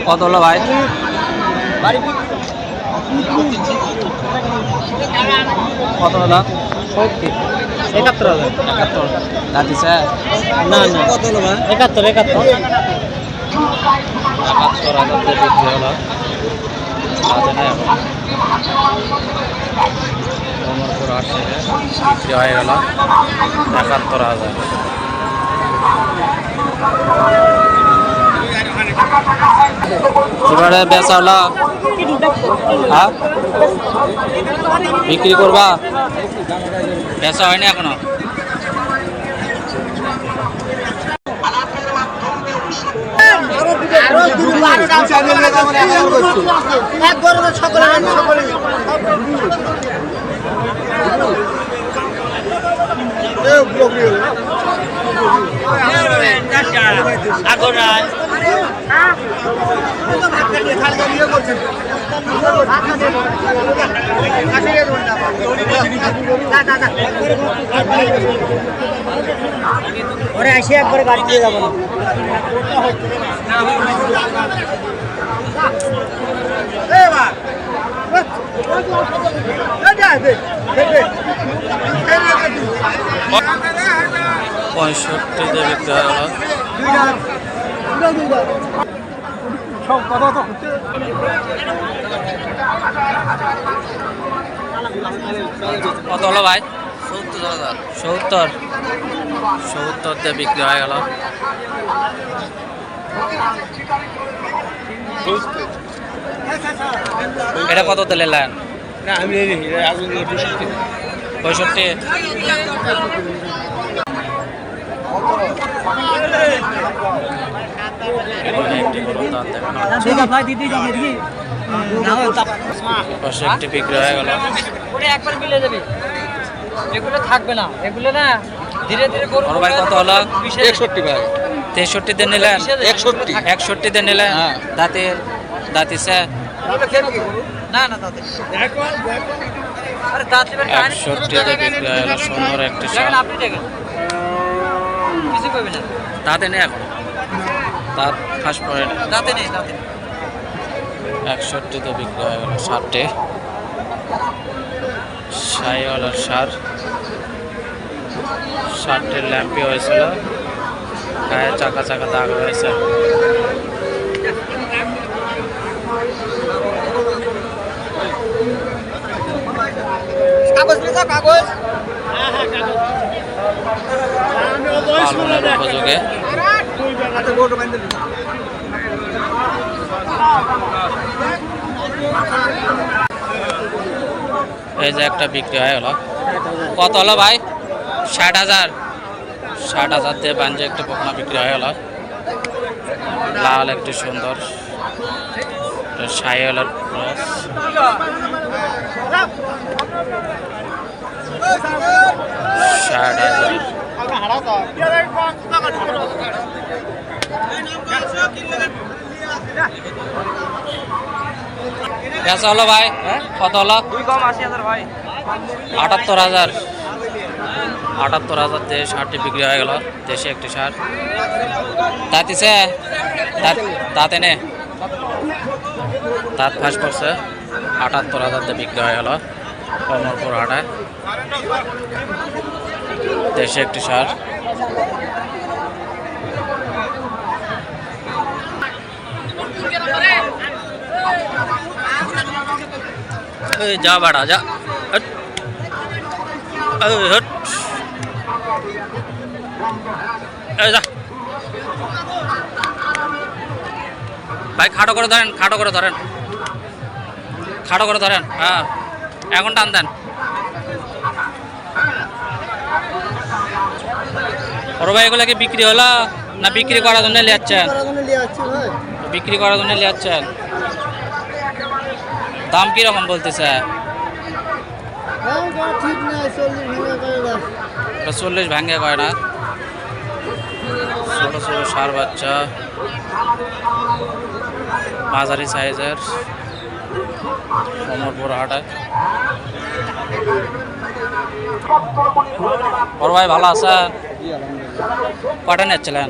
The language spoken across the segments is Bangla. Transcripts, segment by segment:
কত হলো ভাই? কত হলো? 71,000। 71 দাঁতিছে না না, কত হলো ভাই? 71 71,000 দিয়ে বিক্রি হলো। আছে না এখন কোমরপুর হাট থেকে বিক্রি হয়ে গেল 71,000। এবারে বেচা হলো, হ্যাঁ বিক্রি করবা? বেচা হয়নি এখনো? ওরে আসে একবারে গাড়ি দিয়ে যাবো না। পঁয়ষট্টিতে বিক্রি হয়ে গেল। কত হলো ভাই? 70,000। 70 দিয়ে বিক্রি হয়ে গেল। এটা কত দিলে নেন? 65। একটি বিক্রি হয়ে গেল। একবার মিলে যাবে, এগুলো থাকবে না, এগুলো না ধীরে ধীরে বড় ভাই কত হলো? 61 ভাই। 63 দিয়ে নিলেন? 61 দিয়ে নিলেন। দাঁতিছে না না তাতে আরে দাঁত লেবেন 61 দিয়ে বিক্রি হয়ে গেল। সুন্দর একটি শাল। আপনি দেখেন কিছু কইবেন না, দাঁতে নেই এখন, দাঁত ফাঁস পড়ে না। দাঁতে নেই, দাঁতে 61 দিয়ে বিক্রি হয়ে গেল। 60 শাহিওয়ালার সার। 60 ল্যাম্পি হয়েছিল, গায়ে চাকা চাকা দাগ হয়েছে। কাগজ নিয়ে যাও, কাগজ। পালনের উপযোগে এই যে একটা বিক্রি হয়ে গেল। কত হলো ভাই? 60,000। 60,000 দিয়ে বাঞ্জে একটা পোকনা বিক্রি হয়ে গেল। লাল একটি সুন্দর শাহিওয়ালার ক্রস। 60,000। বেচা হলো ভাই? কত হলো? 2,80,000 ভাই। 78,000। 78,000 দিয়ে শার্টটি বিক্রি হয়ে গেল। দেশে একটি শার্ট। দাঁতিছে? দাঁতে নে, দাঁত ফাঁস করছে। 78,000 দিয়ে বিক্রি হয়ে গেল কমলপুর হাটে। দেশে একটি শার্ট। যা বাড়া যা, যা ভাই, খাটো করে ধরেন, খাটো করে ধরেন, খাটো করে ধরেন। হ্যাঁ এখন টান দেন। বড় ভাই এগুলো কি বিক্রি হলো না বিক্রি করার জন্য নিয়ে যাচ্ছেন? বিক্রি করার জন্য নিয়ে যাচ্ছেন। দাম কিরকম বলতেছে? 40 ভাঙে কয় না। ছোট ছোট সার বাচ্চা মাঝারি সাইজের কমরপুর হাটে। বড় ভাই ভালো আছেন? কটা নিচ্ছিলেন?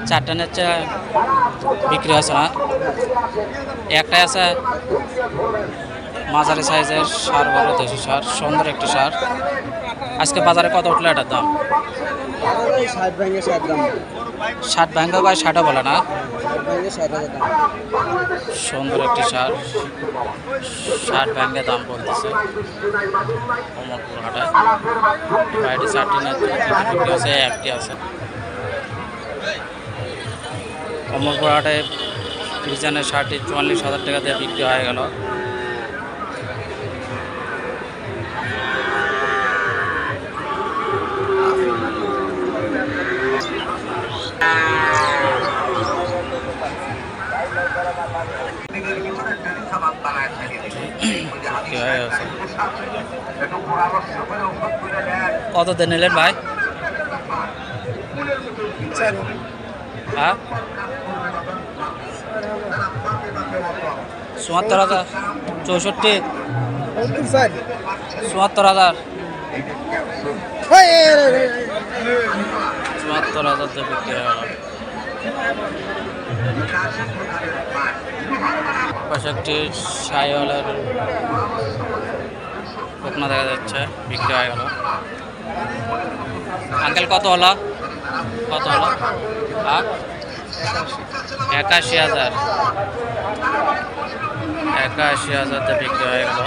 চারটা নিচ্ছে, বিক্রি হচ্ছে না? একটাই আছে। মাঝারি সাইজের সার, বড় দেশি সার, সুন্দর একটি সার। আজকে বাজারে কত উঠলো এটার দাম? 60 ভাঙ্গা বা 60 বলে না? সুন্দর একটি সার, 60 ভাঙ্গে দাম বলতেছে কমলপুর হাটে। বাইরে 60টি বিক্রি আছে, একটি আছে। কমলপুর হাটে ফ্রিজানের শার্টটি 44,000 টাকা দিয়ে বিক্রি হয়ে গেল। কত দিন নিলেন ভাই? হ্যাঁ, 74,000, 64, 74,000, 74,000 দিয়ে বিক্রি হয়ে গেল। পাশে একটি সাইওয়ালের বকনা দেখা যাচ্ছে, বিক্রি হয়ে গেল। আঙ্কেল কত হলো? কত হলো? 81,000, 81,000 দিয়ে বিক্রি হয়ে গেল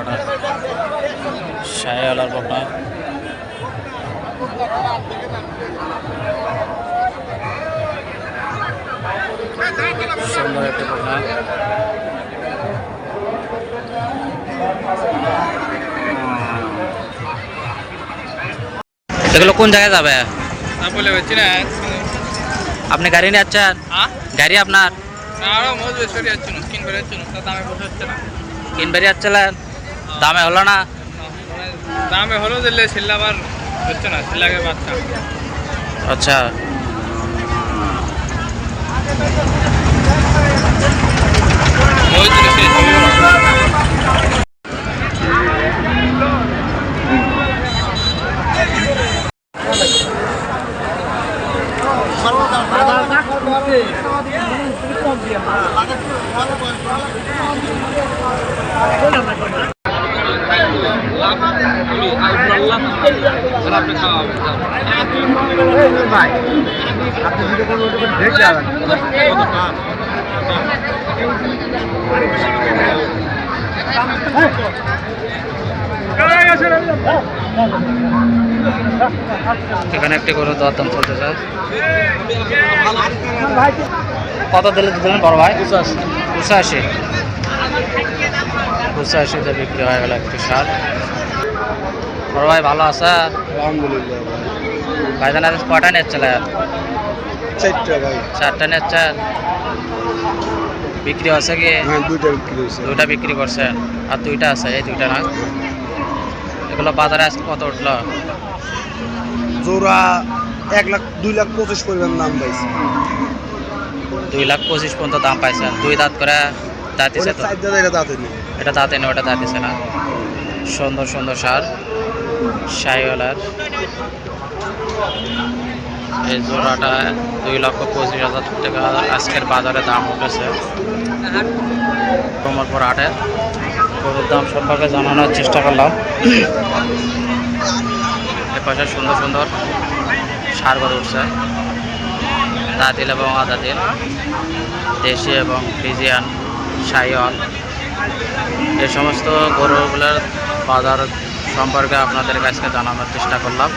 আমার সাইওয়ালের বকনা। সুন্দর একটি বকনা। এগুলো কোন জায়গায় যাবে? আপনি গাড়ি নিয়ে যাচ্ছেন? গাড়ি আপনার? কিনবাড়ি যাচ্ছিলেন, দামে হলো না? দামে হলো দিলে সিল্লাবার হচ্ছে না, সিল্লাকে বাচ্চা। আচ্ছা, এখানে একটি গরু দরদাম চলতেছে। কত দিলে দিলেন বড় ভাই? 85, 85 বিক্রি হয়ে গেল একটি সার। বড় ভাই ভালো আছে? আলহামদুলিল্লাহ ভাইজান আজ কটা নিচ্ছিলেন? 4টা ভাই। 4টা নিচ্ছেন, বিক্রি আছে কি? হ্যাঁ, 2টা বিক্রি হয়েছে। 2টা বিক্রি করছেন, আর 2টা আছে, এই 2টা না? এগুলো বাজারে আজকে কত উঠলো? জোড়া 2,25,000 পরিমাণ দাম পাইছে। 2,25,000 পর্যন্ত দাম পাইছেন। 2 দাঁত করে দাঁতিছে তো? 4 দাঁত, এটা দাঁতে নেই। এটা দাঁতে নেই, ওটা দাঁতিছে না? সুন্দর সুন্দর সার শাইওয়ালার। এই জোড়াটা 2,25,000 টাকা আজকের বাজারে দাম উঠেছে কমলপুর হাটে। গরুর দাম সম্পর্কে জানানোর চেষ্টা করলাম। এ পাশে সুন্দর সুন্দর সার গরু উঠছে, দাঁতিল এবং আদাতিল, দেশি এবং ফ্রিজিয়ান, শাইওয়াল। এই সমস্ত গরুগুলোর বাজার সম্পর্কে আপনাদের কাছে জানানোর চেষ্টা করলাম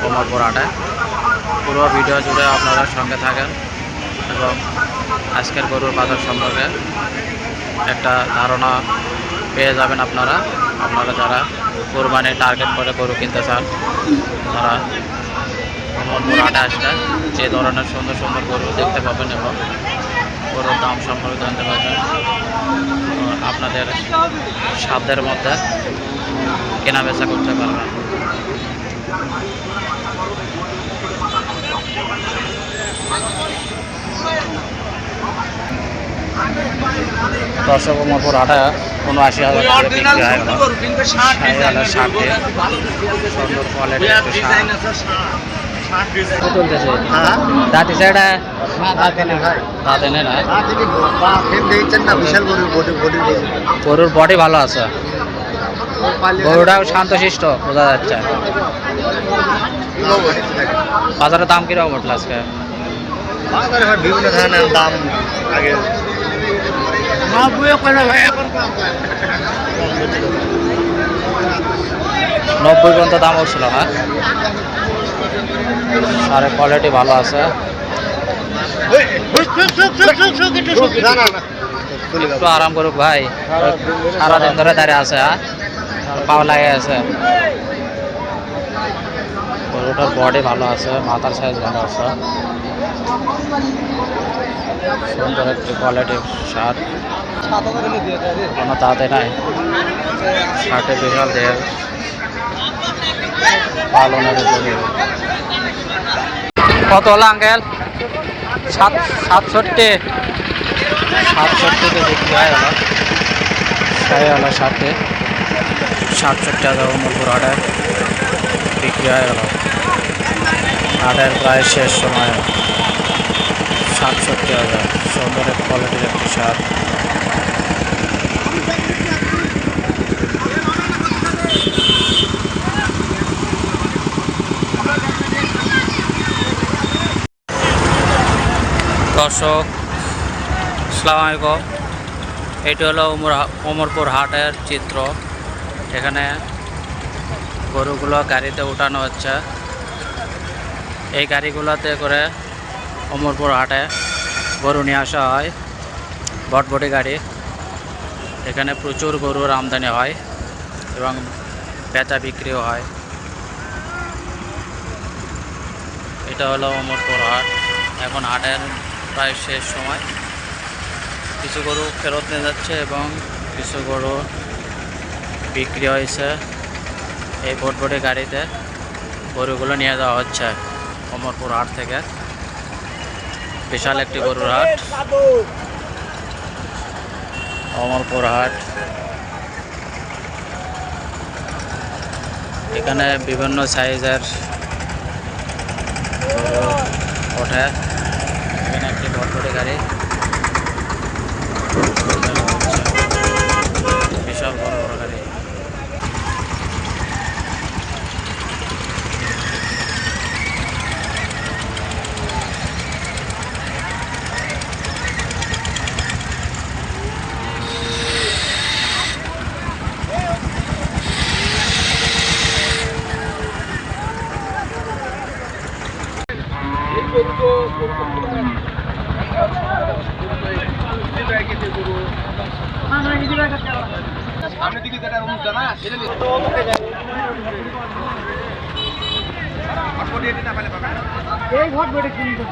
কমলপুর হাটে। পুরো ভিডিও জুড়ে আপনারা সঙ্গে থাকেন এবং আজকের গরুর বাজার সম্পর্কে একটা ধারণা পেয়ে যাবেন আপনারা যারা কোরবানি টার্গেট করে গরু কিনতে চান, তারা কমলপুর হাটে আসলে যে ধরনের সুন্দর সুন্দর গরু দেখতে পাবেন এবং গরুর দাম সম্পর্কে জানতে পারবেন। আপনাদের সাধ্যের মধ্যে কেনা বেচা করতে পারবেন। দর্শক ওমরপুর হাটে ৭৯,০০০ টাকা বিক্রি হয়ে গেল। শাহিওয়ালের ষাটে সুন্দর কোয়ালিটি একটু ষাট তুলতেছে দাঁতি সেটা দাঁতে নেই না গরুর বডি ভালো আছে গরুটাও শান্তশিষ্ট বোঝা যাচ্ছে বাজারের দাম কিরকম উঠলো আজকে বিভিন্ন ধরনের দাম আগে ৯০ পর্যন্ত দাম উঠছিল না সারের কোয়ালিটি ভালো আছে একটু আরাম করুক ভাই সারাদিন ধরে দাঁড়িয়ে আছে পাও লাগে আছে গরুটার বডি ভালো আছে মাথার সাইজ ভালো আছে সুন্দর একটি কোয়ালিটির শার্ট কোনো তাতে নাই শার্টে বিশাল দেহের পালনের উপরে কত হলো আঙ্কেল ৬৭ তে বিক্রি হয় হলো শাহিওয়ালা সাথে ৬৭,০০০ ওমরপুর হাটে বিক্রি হয়ে গেল হাটের প্রায় শেষ সময় ৬৭,০০০ সুন্দর এক কোয়ালিটির একটি শার্ট দর্শক আসসালামু আলাইকুম এটি হলো ওমরপুর হাটের চিত্র এখানে গরুগুলো গাড়িতে উঠানো হচ্ছে এই গাড়িগুলোতে করে ওমরপুর হাটে গরু নিয়ে আসা হয় বটবটি গাড়ি এখানে প্রচুর গরুর আমদানি হয় এবং বেচা বিক্রিও হয় এটা হলো ওমরপুর হাট এখন হাটের প্রায় শেষ সময় কিছু গরু ফেরত নিয়ে যাচ্ছে এবং কিছু গরু বিক্রি হয়েছে এই বটবটি গাড়িতে গরুগুলো নিয়ে যাওয়া হচ্ছে ওমরপুর হাট থেকে বিশাল একটি গরুর হাট ওমরপুর হাট এখানে বিভিন্ন সাইজের গরু ওঠে এখানে একটি বটবটি গাড়ি বিশাল বড় বড় গাড়ি এই ঘট বেড়ে কিনতে